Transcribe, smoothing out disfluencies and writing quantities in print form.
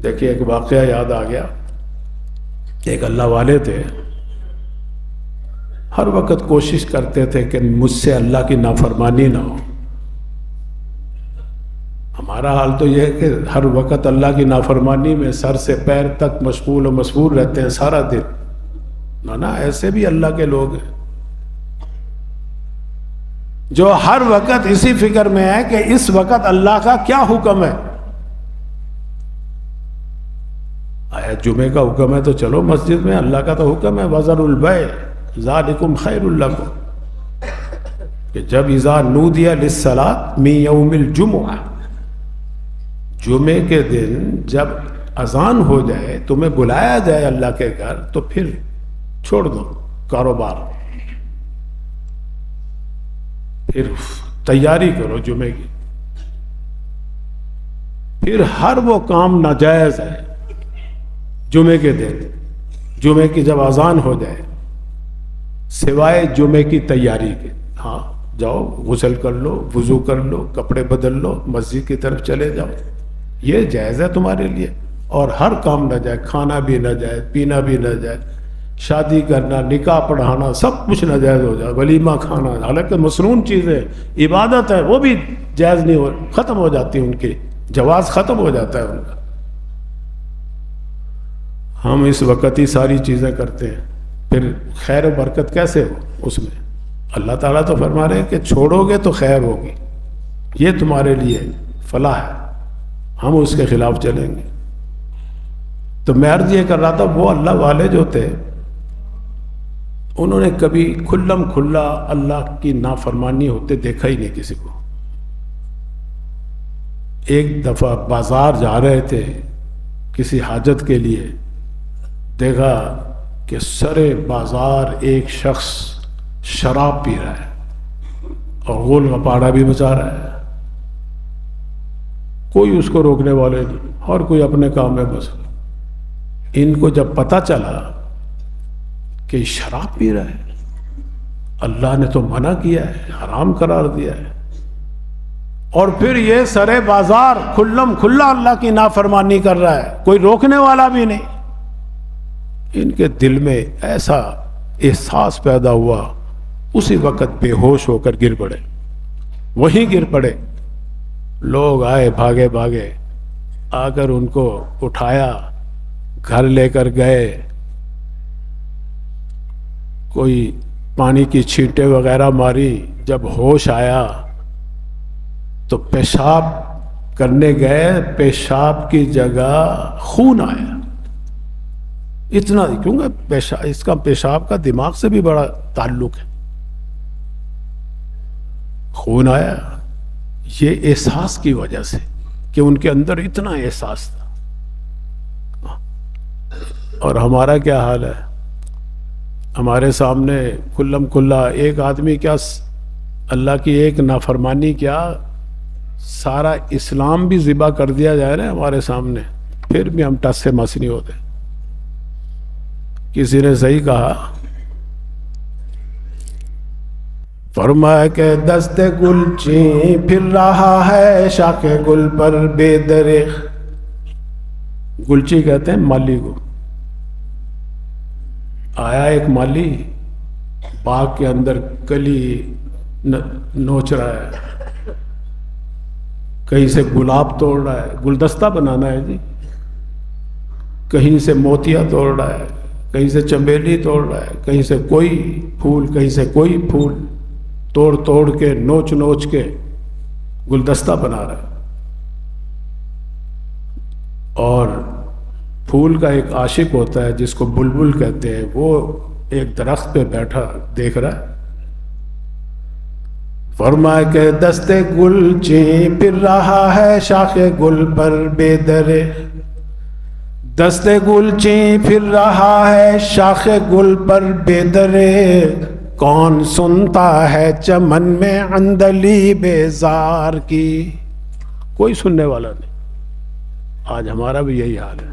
دیکھیے ایک واقعہ یاد آ گیا. ایک اللہ والے تھے, ہر وقت کوشش کرتے تھے کہ مجھ سے اللہ کی نافرمانی نہ ہو. ہمارا حال تو یہ ہے کہ ہر وقت اللہ کی نافرمانی میں سر سے پیر تک مشغول و مسحور رہتے ہیں سارا دن. نا ایسے بھی اللہ کے لوگ ہیں جو ہر وقت اسی فکر میں ہے کہ اس وقت اللہ کا کیا حکم ہے. آیا جمعے کا حکم ہے تو چلو مسجد میں, اللہ کا تو حکم ہے وَذَرُوا الْبَيْعَ ذَلِكُمْ خَيْرٌ لَكُمْ, کہ جب اذا نودی للصلاۃ من یوم الجمعہ, جمعے کے دن جب اذان ہو جائے, تمہیں بلایا جائے اللہ کے گھر, تو پھر چھوڑ دو کاروبار, پھر تیاری کرو جمعے کی. پھر ہر وہ کام ناجائز ہے جمعے کے دن, جمعے کی جب اذان ہو جائے, سوائے جمعے کی تیاری کے. ہاں جاؤ غسل کر لو, وضو کر لو, کپڑے بدل لو, مسجد کی طرف چلے جاؤ, یہ جائز ہے تمہارے لیے. اور ہر کام ناجائز, کھانا بھی ناجائز, پینا بھی ناجائز, شادی کرنا, نکاح پڑھانا, سب کچھ ناجائز ہو جائے, ولیمہ کھانا, حالانکہ مسنون چیزیں عبادت ہے, وہ بھی جائز نہیں ہو, ختم ہو جاتی ان کی, جواز ختم ہو جاتا ہے ان کا. ہم اس وقت ہی ساری چیزیں کرتے ہیں, پھر خیر و برکت کیسے ہو اس میں؟ اللہ تعالیٰ تو فرما رہے ہیں کہ چھوڑو گے تو خیر ہوگی, یہ تمہارے لیے فلاح ہے, ہم اس کے خلاف چلیں گے. تو میں عرض یہ کر رہا تھا, وہ اللہ والے جو تھے انہوں نے کبھی کھلم کھلا اللہ کی نافرمانی ہوتے دیکھا ہی نہیں کسی کو. ایک دفعہ بازار جا رہے تھے کسی حاجت کے لیے, دیکھا کہ سرے بازار ایک شخص شراب پی رہا ہے اور غول غپاڑا بھی مچا رہا ہے. کوئی اس کو روکنے والے نہیں, اور کوئی اپنے کام میں بس. ان کو جب پتہ چلا کہ شراب پی رہا ہے, اللہ نے تو منع کیا ہے, حرام قرار دیا ہے, اور پھر یہ سرے بازار کھلم کھلا اللہ کی نافرمانی کر رہا ہے, کوئی روکنے والا بھی نہیں. ان کے دل میں ایسا احساس پیدا ہوا, اسی وقت بے ہوش ہو کر گر پڑے, وہیں گر پڑے. لوگ آئے بھاگے بھاگے, آ کر ان کو اٹھایا, گھر لے کر گئے, کوئی پانی کی چھینٹیں وغیرہ ماری. جب ہوش آیا تو پیشاب کرنے گئے, پیشاب کی جگہ خون آیا. اتنا, کیونکہ اس کا پیشاب کا دماغ سے بھی بڑا تعلق ہے. خون آیا یہ احساس کی وجہ سے کہ ان کے اندر اتنا احساس تھا. اور ہمارا کیا حال ہے؟ ہمارے سامنے کھلم کھلا ایک آدمی, کیا اللہ کی ایک نافرمانی, کیا سارا اسلام بھی ذبح کر دیا جائے نا ہمارے سامنے, پھر بھی ہم ٹس سے مس نہیں ہوتے. کسی نے صحیح کہا, فرمایا کہ دست گل چین پھر رہا ہے شاخ گل پر بے درخ. گلچی کہتے ہیں مالی کو. آیا ایک مالی باغ کے اندر کلی نوچ رہا ہے, کہیں سے گلاب توڑ رہا ہے, گلدستہ بنانا ہے جی, کہیں سے موتیا توڑ رہا ہے, کہیں سے چمیلی توڑ رہا ہے, کہیں سے کوئی پھول, کہیں سے کوئی پھول, توڑ توڑ کے نوچ نوچ کے گلدستہ بنا رہا ہے. اور پھول کا ایک عاشق ہوتا ہے جس کو بلبل کہتے ہیں, وہ ایک درخت پہ بیٹھا دیکھ رہا ہے. فرمایا کہ دست گل چین پھر رہا ہے شاخ گل پر بے درے, دست گل چین پھر رہا ہے شاخ گل پر بے درے, کون سنتا ہے چمن میں اندلی بیزار کی. کوئی سننے والا نہیں. آج ہمارا بھی یہی حال ہے.